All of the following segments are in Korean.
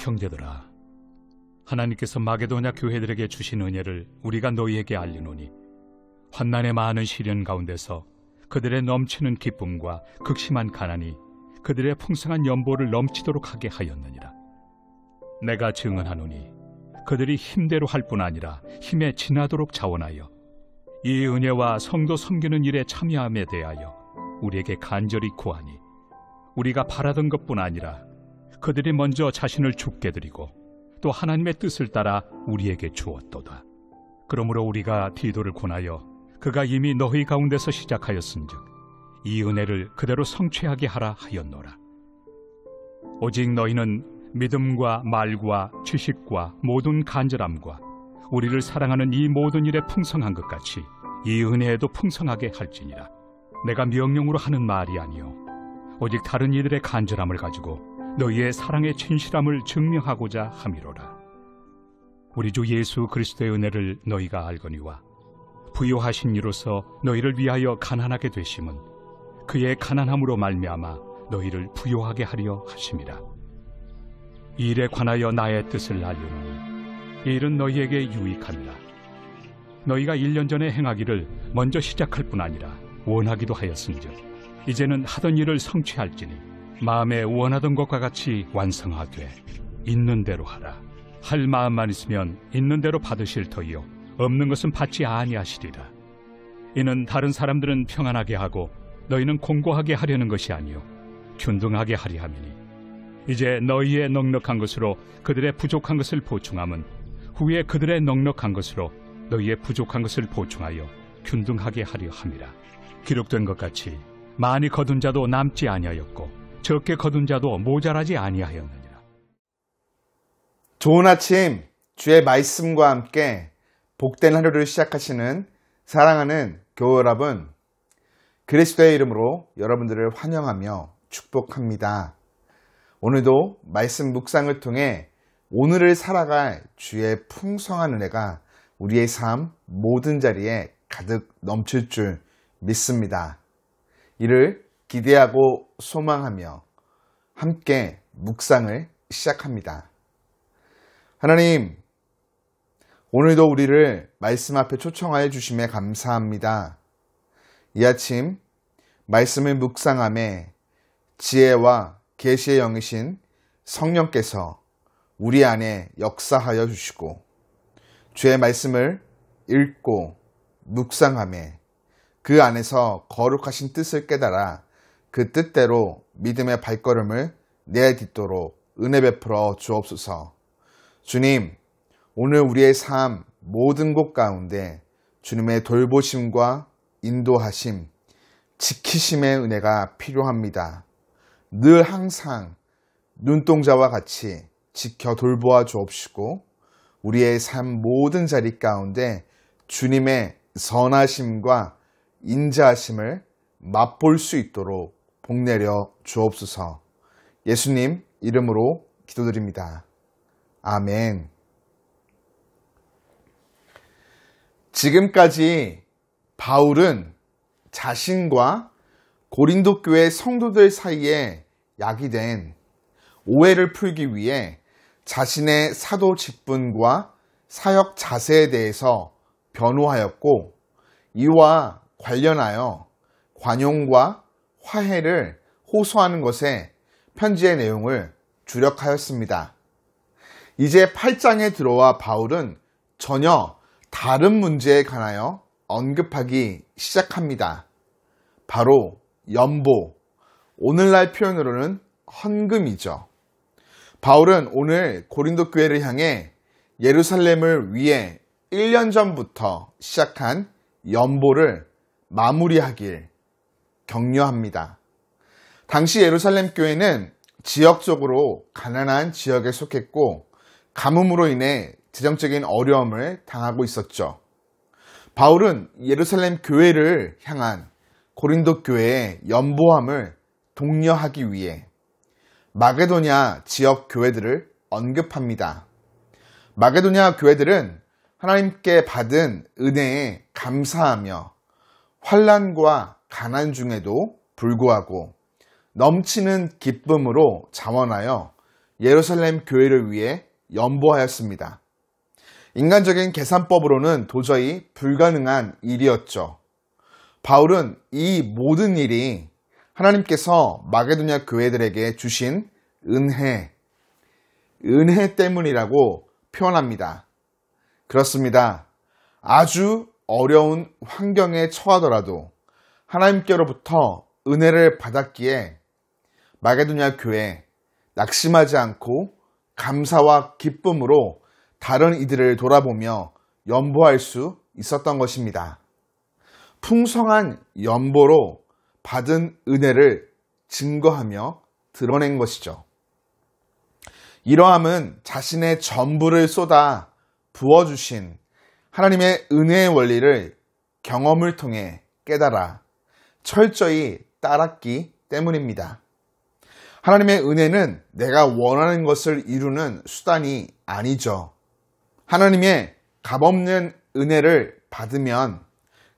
형제들아, 하나님께서 마게도냐 교회들에게 주신 은혜를 우리가 너희에게 알리노니 환난의 많은 시련 가운데서 그들의 넘치는 기쁨과 극심한 가난이 그들의 풍성한 연보를 넘치도록 하게 하였느니라. 내가 증언하노니 그들이 힘대로 할 뿐 아니라 힘에 지나도록 자원하여 이 은혜와 성도 섬기는 일에 참여함에 대하여 우리에게 간절히 구하니 우리가 바라던 것뿐 아니라 그들이 먼저 자신을 주께 드리고 또 하나님의 뜻을 따라 우리에게 주었도다. 그러므로 우리가 디도를 권하여 그가 이미 너희 가운데서 시작하였은즉 이 은혜를 그대로 성취하게 하라 하였노라. 오직 너희는 믿음과 말과 지식과 모든 간절함과 우리를 사랑하는 이 모든 일에 풍성한 것 같이 이 은혜에도 풍성하게 할지니라. 내가 명령으로 하는 말이 아니요 오직 다른 이들의 간절함을 가지고 너희의 사랑의 진실함을 증명하고자 함이로라. 우리 주 예수 그리스도의 은혜를 너희가 알거니와 부요하신 이로서 너희를 위하여 가난하게 되심은 그의 가난함으로 말미암아 너희를 부요하게 하려 하심이라. 이 일에 관하여 나의 뜻을 알려노니 이 일은 너희에게 유익함이라. 너희가 1년 전에 행하기를 먼저 시작할 뿐 아니라 원하기도 하였은즉 이제는 하던 일을 성취할지니 마음에 원하던 것과 같이 완성하되 있는 대로 하라. 할 마음만 있으면 있는 대로 받으실 터이요 없는 것은 받지 아니하시리라. 이는 다른 사람들은 평안하게 하고 너희는 공고하게 하려는 것이 아니요 균등하게 하리 함이니 이제 너희의 넉넉한 것으로 그들의 부족한 것을 보충함은 후에 그들의 넉넉한 것으로 너희의 부족한 것을 보충하여 균등하게 하려 함이라. 기록된 것 같이 많이 거둔 자도 남지 아니하였고 적게 거둔 자도 모자라지 아니하였느니라. 좋은 아침, 주의 말씀과 함께 복된 하루를 시작하시는 사랑하는 교회 여러분, 그리스도의 이름으로 여러분들을 환영하며 축복합니다. 오늘도 말씀 묵상을 통해 오늘을 살아갈 주의 풍성한 은혜가 우리의 삶 모든 자리에 가득 넘칠 줄 믿습니다. 이를 기대하고 소망하며 함께 묵상을 시작합니다. 하나님, 오늘도 우리를 말씀 앞에 초청하여 주심에 감사합니다. 이 아침 말씀을 묵상함에 지혜와 계시의 영이신 성령께서 우리 안에 역사하여 주시고 주의 말씀을 읽고 묵상함에 그 안에서 거룩하신 뜻을 깨달아 그 뜻대로 믿음의 발걸음을 내딛도록 은혜 베풀어 주옵소서. 주님, 오늘 우리의 삶 모든 곳 가운데 주님의 돌보심과 인도하심, 지키심의 은혜가 필요합니다. 늘 항상 눈동자와 같이 지켜 돌보아 주옵시고 우리의 삶 모든 자리 가운데 주님의 선하심과 인자하심을 맛볼 수 있도록 복내려 주옵소서. 예수님 이름으로 기도드립니다. 아멘. 지금까지 바울은 자신과 고린도 교회 성도들 사이에 야기된 오해를 풀기 위해 자신의 사도 직분과 사역 자세에 대해서 변호하였고 이와 관련하여 관용과 화해를 호소하는 것에 편지의 내용을 주력하였습니다. 이제 8장에 들어와 바울은 전혀 다른 문제에 관하여 언급하기 시작합니다. 바로 연보, 오늘날 표현으로는 헌금이죠. 바울은 오늘 고린도 교회를 향해 예루살렘을 위해 1년 전부터 시작한 연보를 마무리하길 격려합니다. 당시 예루살렘 교회는 지역적으로 가난한 지역에 속했고 가뭄으로 인해 재정적인 어려움을 당하고 있었죠. 바울은 예루살렘 교회를 향한 고린도 교회의 연보함을 독려하기 위해 마게도냐 지역 교회들을 언급합니다. 마게도냐 교회들은 하나님께 받은 은혜에 감사하며 환난과 가난 중에도 불구하고 넘치는 기쁨으로 자원하여 예루살렘 교회를 위해 연보하였습니다. 인간적인 계산법으로는 도저히 불가능한 일이었죠. 바울은 이 모든 일이 하나님께서 마게도냐 교회들에게 주신 은혜 때문이라고 표현합니다. 그렇습니다. 아주 어려운 환경에 처하더라도 하나님께로부터 은혜를 받았기에 마게도냐 교회 낙심하지 않고 감사와 기쁨으로 다른 이들을 돌아보며 연보할 수 있었던 것입니다. 풍성한 연보로 받은 은혜를 증거하며 드러낸 것이죠. 이러함은 자신의 전부를 쏟아 부어주신 하나님의 은혜의 원리를 경험을 통해 깨달아 철저히 따랐기 때문입니다. 하나님의 은혜는 내가 원하는 것을 이루는 수단이 아니죠. 하나님의 값없는 은혜를 받으면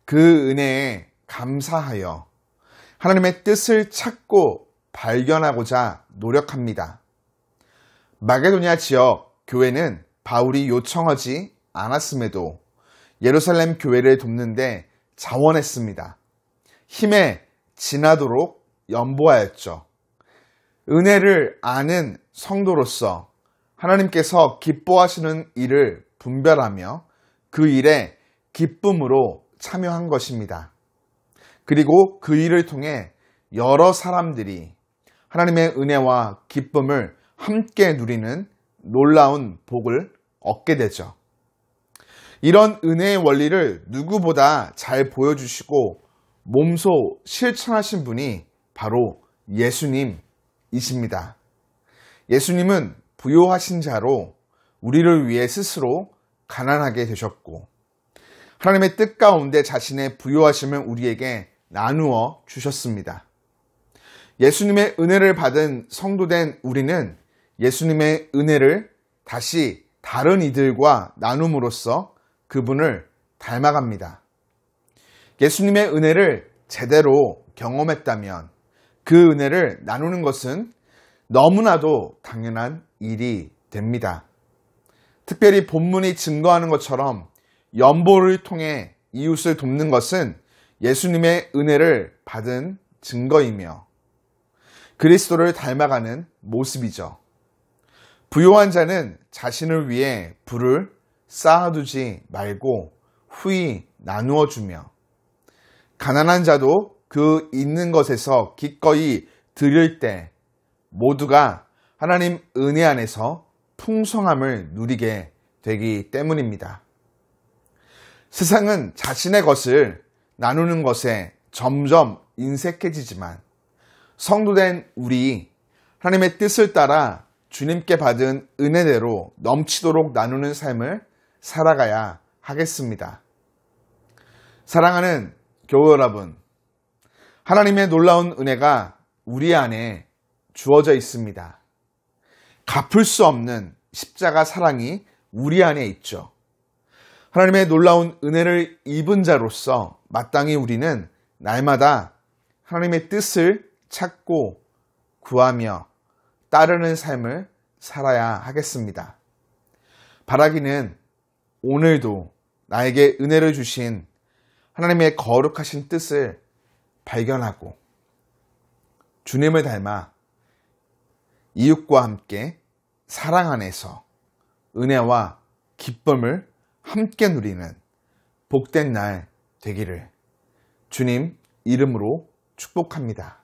그 은혜에 감사하여 하나님의 뜻을 찾고 발견하고자 노력합니다. 마게도냐 지역 교회는 바울이 요청하지 않았음에도 예루살렘 교회를 돕는데 자원했습니다. 힘에 지나도록 연보하였죠. 은혜를 아는 성도로서 하나님께서 기뻐하시는 일을 분별하며 그 일에 기쁨으로 참여한 것입니다. 그리고 그 일을 통해 여러 사람들이 하나님의 은혜와 기쁨을 함께 누리는 놀라운 복을 얻게 되죠. 이런 은혜의 원리를 누구보다 잘 보여주시고 몸소 실천하신 분이 바로 예수님이십니다. 예수님은 부요하신 자로 우리를 위해 스스로 가난하게 되셨고 하나님의 뜻 가운데 자신의 부요하심을 우리에게 나누어 주셨습니다. 예수님의 은혜를 받은 성도된 우리는 예수님의 은혜를 다시 다른 이들과 나눔으로써 그분을 닮아갑니다. 예수님의 은혜를 제대로 경험했다면 그 은혜를 나누는 것은 너무나도 당연한 일이 됩니다. 특별히 본문이 증거하는 것처럼 연보를 통해 이웃을 돕는 것은 예수님의 은혜를 받은 증거이며 그리스도를 닮아가는 모습이죠. 부요한 자는 자신을 위해 부를 쌓아두지 말고 후히 나누어 주며 가난한 자도 그 있는 것에서 기꺼이 드릴 때 모두가 하나님 은혜 안에서 풍성함을 누리게 되기 때문입니다. 세상은 자신의 것을 나누는 것에 점점 인색해지지만 성도된 우리 하나님의 뜻을 따라 주님께 받은 은혜대로 넘치도록 나누는 삶을 살아가야 하겠습니다. 사랑하는 교우 여러분, 하나님의 놀라운 은혜가 우리 안에 주어져 있습니다. 갚을 수 없는 십자가 사랑이 우리 안에 있죠. 하나님의 놀라운 은혜를 입은 자로서 마땅히 우리는 날마다 하나님의 뜻을 찾고 구하며 따르는 삶을 살아야 하겠습니다. 바라기는 오늘도 나에게 은혜를 주신 하나님의 거룩하신 뜻을 발견하고 주님을 닮아 이웃과 함께 사랑 안에서 은혜와 기쁨을 함께 누리는 복된 날 되기를 주님 이름으로 축복합니다.